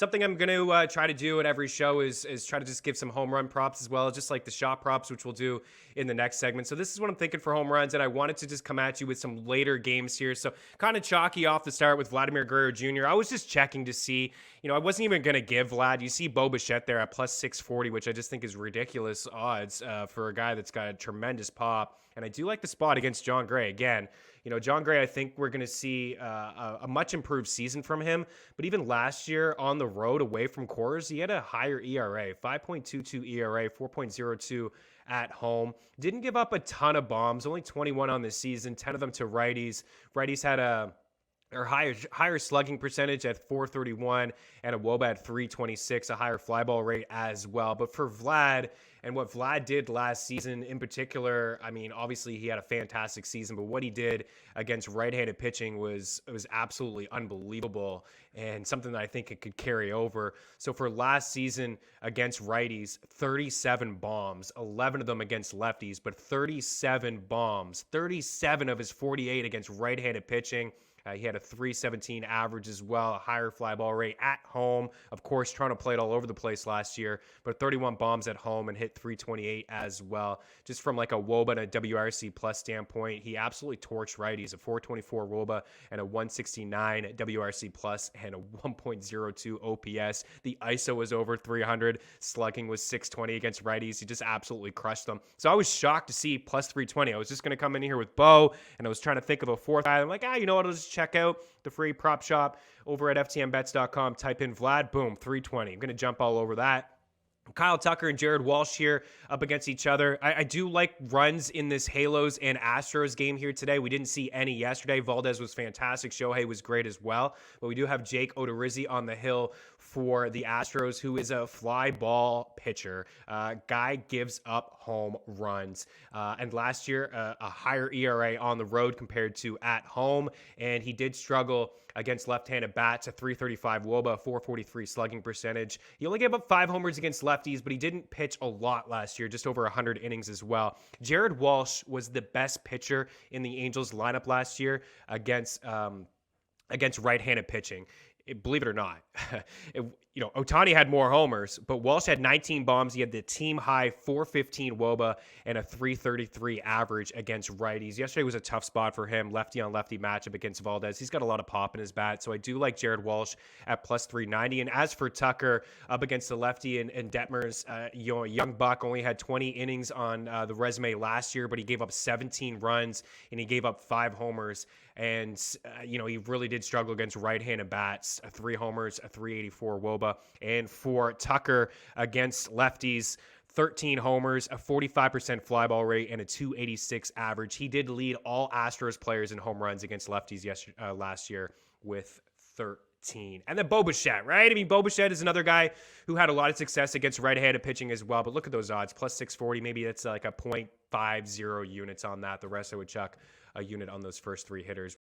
something I'm going to try to do at every show is try to just give some home run props as well, just like the shot props, which we'll do in the next segment. So this is what I'm thinking for home runs, and I wanted to just come at you with some later games here. So kind of chalky off the start with Vladimir Guerrero Jr. I was just checking to see, I wasn't even going to give Vlad. You see Bo Bichette there at plus 640, which I just think is ridiculous odds for a guy that's got a tremendous pop. And I do like the spot against John Gray. Again, John Gray, I think we're going to see a much improved season from him. But even last year on the road away from Coors, he had a higher ERA, 5.22 ERA, 4.02 at home. Didn't give up a ton of bombs, only 21 on this season, 10 of them to righties. Righties had a higher slugging percentage at 431 and a WOBA at 326, a higher fly ball rate as well. But for Vlad and what Vlad did last season in particular, I mean, obviously he had a fantastic season, but what he did against right-handed pitching was absolutely unbelievable and something that I think it could carry over. So for last season against righties, 37 bombs, 11 of them against lefties, but 37 bombs, 37 of his 48 against right-handed pitching. He had a 317 average as well, a higher fly ball rate at home. Of course, Toronto played all over the place last year, but 31 bombs at home and hit 328 as well. Just from like a WOBA and a WRC plus standpoint, he absolutely torched righties, a 424 WOBA and a 169 WRC plus and a 1.02 OPS. The ISO was over 300. Slugging was 620 against righties. He just absolutely crushed them. So I was shocked to see plus 320. I was just going to come in here with Bo, and I was trying to think of a fourth guy. I'm like, you know what? I'll just check out the free prop shop over at ftnbets.com. Type in Vlad, boom, 320. I'm going to jump all over that. Kyle Tucker and Jared Walsh here up against each other. I do like runs in this Halos and Astros game here today. We didn't see any yesterday. Valdez was fantastic. Shohei was great as well. But we do have Jake Odorizzi on the hill for the Astros, who is a fly ball pitcher. Guy gives up home runs. And last year, a higher ERA on the road compared to at home. And he did struggle against left-handed bats, a 335 WOBA, 443 slugging percentage. He only gave up 5 homers against lefties, but he didn't pitch a lot last year, just over 100 innings as well. Jared Walsh was the best pitcher in the Angels lineup last year against right-handed pitching. Believe it or not, Ohtani had more homers, but Walsh had 19 bombs. He had the team high 415 WOBA and a 333 average against righties. Yesterday was a tough spot for him, lefty on lefty matchup against Valdez. He's got a lot of pop in his bat, so I do like Jared Walsh at plus 390. And as for Tucker up against the lefty and Detmers, a young buck only had 20 innings on the resume last year, but he gave up 17 runs and he gave up 5 homers. And, he really did struggle against right-handed bats, 3 homers, a 384 WOBA. And for Tucker against lefties, 13 homers, a 45% fly ball rate, and a 286 average. He did lead all Astros players in home runs against lefties last year with 13. And then Bo Bichette, right? I mean, Bo Bichette is another guy who had a lot of success against right-handed pitching as well. But look at those odds, plus 640. Maybe that's like a 0.50 units on that. The rest I would chuck a unit on those first 3 hitters.